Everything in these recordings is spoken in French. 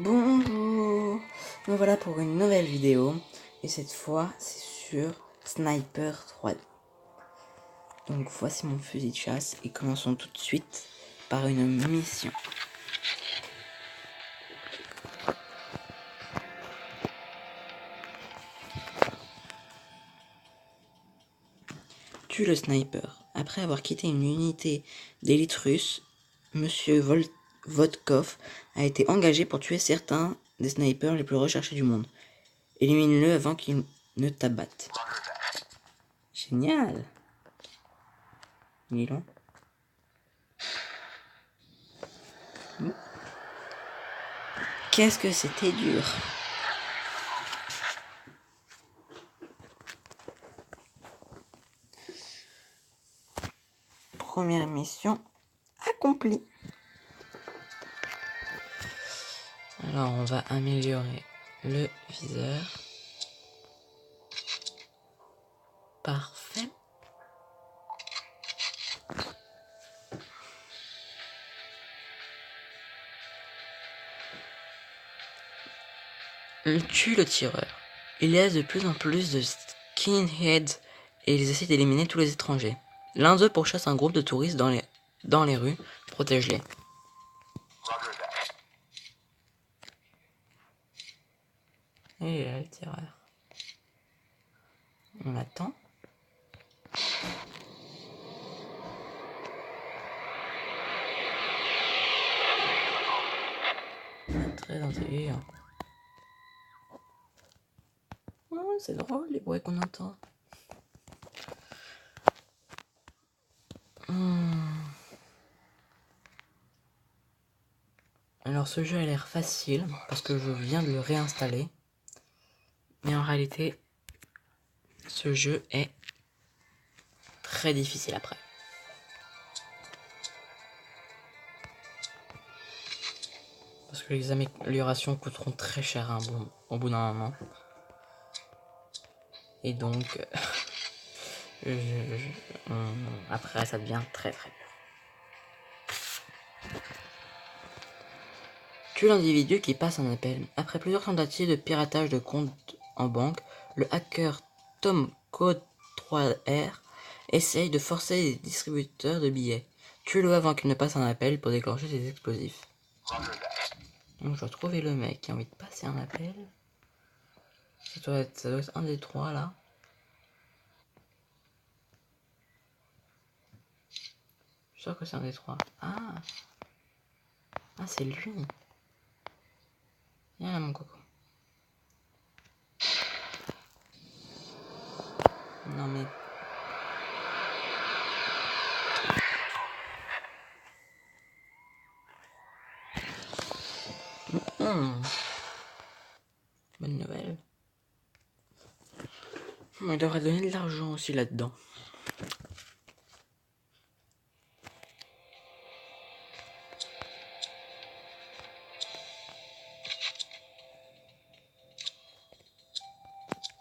Bonjour, me voilà pour une nouvelle vidéo et cette fois c'est sur Sniper 3D. Donc voici mon fusil de chasse et commençons tout de suite par une mission. Tue le sniper. Après avoir quitté une unité d'élite russe, Monsieur Vodkov a été engagé pour tuer certains des snipers les plus recherchés du monde. Élimine-le avant qu'il ne t'abatte. Génial. Il est long. Qu'est-ce que c'était dur. Première mission accomplie. Alors on va améliorer le viseur. Parfait. On tue le tireur. Il y a de plus en plus de skinheads et ils essaient d'éliminer tous les étrangers. L'un d'eux pourchasse un groupe de touristes dans les rues. Protège-les. Et il est là le tireur. On l'attend. Très intelligent. Oh, c'est drôle les bruits qu'on entend. Alors ce jeu a l'air facile parce que je viens de le réinstaller. Mais en réalité, ce jeu est très difficile après. Parce que les améliorations coûteront très cher au bout d'un moment. Et donc, après ça devient très très dur. Tue l'individu qui passe un appel. Après plusieurs tentatives de piratage de comptes en banque, le hacker Tom Code 3R essaye de forcer les distributeurs de billets. Tue-le avant qu'il ne passe un appel pour déclencher des explosifs. Donc je dois trouver le mec qui a envie de passer un appel. Ça doit être un des trois là. Je suis sûr que c'est un des trois. Ah, c'est lui. Viens là mon coco. Non mais... Bonne nouvelle. Il devrait donner de l'argent aussi là-dedans.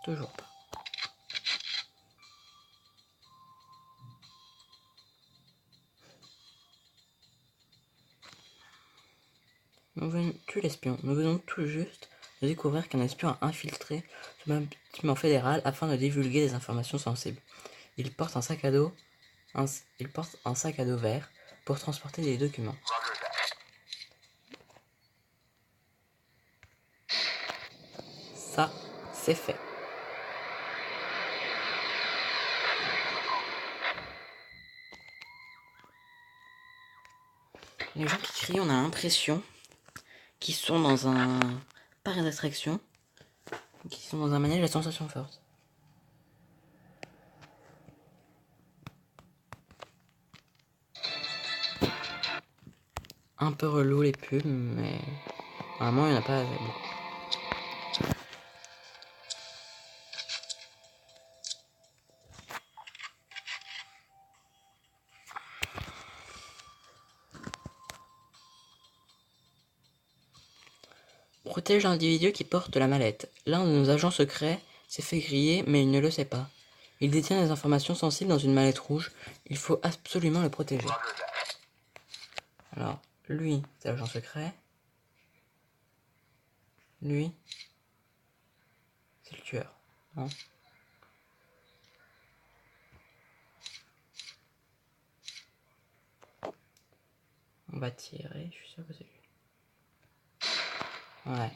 Toujours pas. Tue l'espion. Nous venons tout juste de découvrir qu'un espion a infiltré ce bâtiment fédéral afin de divulguer des informations sensibles. Il porte un sac à dos, vert pour transporter des documents. Ça, c'est fait. Les gens qui crient, on a l'impression qu'ils sont dans un parc d'attraction, qui sont dans un manège à sensation forte. Un peu relou les pubs, mais normalement il n'y en a pas beaucoup. Protège l'individu qui porte la mallette. L'un de nos agents secrets s'est fait griller, mais il ne le sait pas. Il détient des informations sensibles dans une mallette rouge. Il faut absolument le protéger. Alors, lui, c'est l'agent secret. Lui, c'est le tueur, non? On va tirer, je suis sûr que c'est lui. Ouais.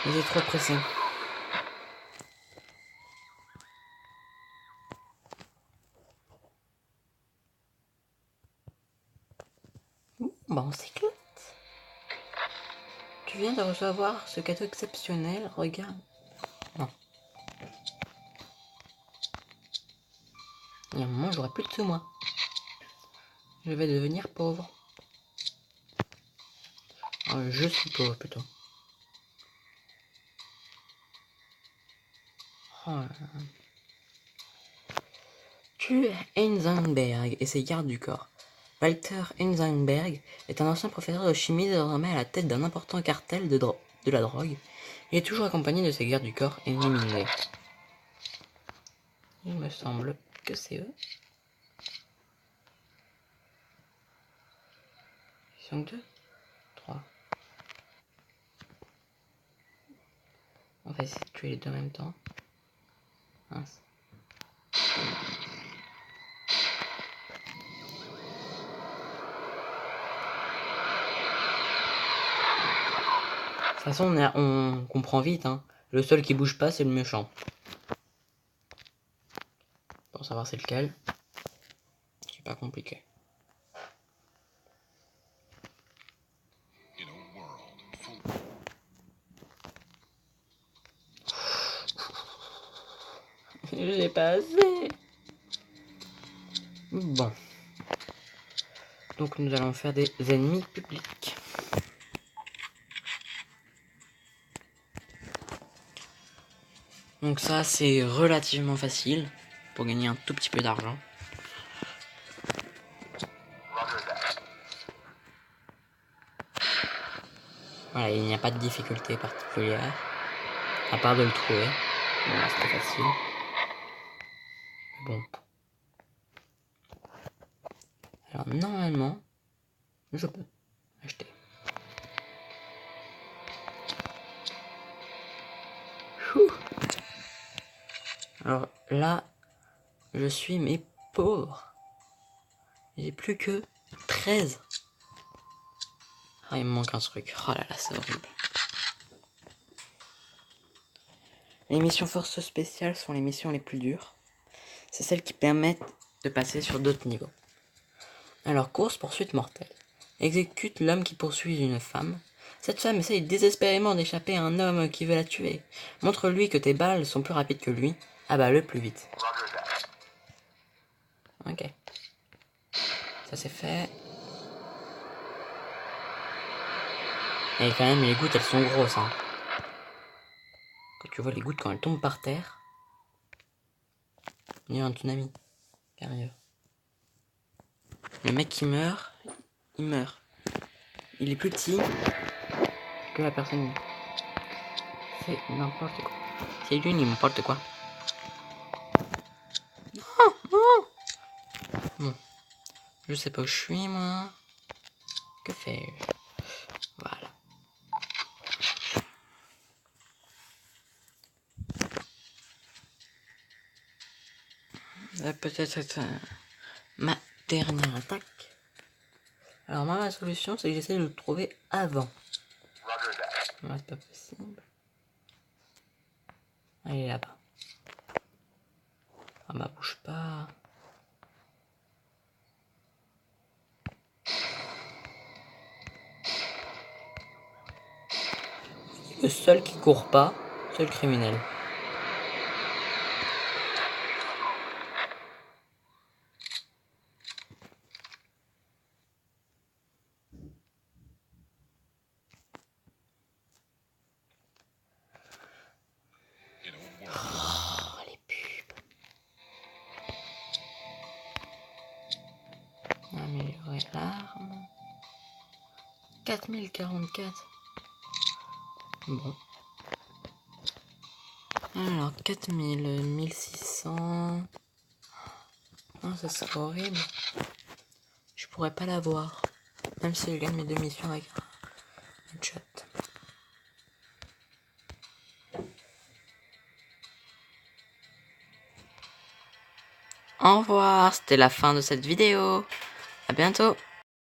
Il est trop pressé. Bah on s'éclate. Tu viens de recevoir ce cadeau exceptionnel, regarde. Non. Il y a un moment, j'aurai plus de sous, moi. Je vais devenir pauvre. Je suis pauvre, plutôt. Oh là là. Tu es Heisenberg et ses gardes du corps. Walter Heisenberg est un ancien professeur de chimie désormais à la tête d'un important cartel de la drogue. Il est toujours accompagné de ses gardes du corps éliminés. Il me semble que c'est eux. Ils sont 2, 3. On va essayer de tuer les deux en même temps. Mince. De toute façon, on comprend vite, hein. Le seul qui bouge pas, c'est le méchant. Pour savoir c'est lequel, c'est pas compliqué. J'ai pas assez. Bon. Donc nous allons faire des ennemis publics. Donc ça c'est relativement facile pour gagner un tout petit peu d'argent. Voilà, il n'y a pas de difficulté particulière, à part de le trouver. Voilà, c'est très facile. Bon. Alors normalement, je peux acheter. Alors là, je suis mais pauvre. J'ai plus que 13. Ah, il me manque un truc. Oh là là, c'est horrible. Les missions forces spéciales sont les missions les plus dures. C'est celles qui permettent de passer sur d'autres niveaux. Alors, course poursuite mortelle. Exécute l'homme qui poursuit une femme. Cette femme essaye désespérément d'échapper à un homme qui veut la tuer. Montre-lui que tes balles sont plus rapides que lui. Abat-le plus vite. Ok. Ça c'est fait. Et quand même, les gouttes, elles sont grosses, hein. Quand tu vois les gouttes quand elles tombent par terre, il y a un tsunami qui arrive. Le mec qui meurt, il meurt. Il est plus petit que la personne. C'est n'importe quoi. C'est lui n'importe quoi. Non, non. Bon. Je sais pas où je suis, moi. Que fais-je? Voilà. Ça va peut-être être ma dernière attaque. Alors, moi, ma solution, c'est que j'essaie de le trouver avant. Ouais, c'est pas possible. Ah, il est là-bas. Ah bah, bouge pas. Le seul qui court pas, c'est le criminel. Oh, les pubs. Améliorer l'arme. 4044. Bon. Alors, 4000, 1600. Oh, ça serait horrible. Je pourrais pas l'avoir. Même si je gagne mes 2 missions avec un headshot. Au revoir, c'était la fin de cette vidéo. À bientôt.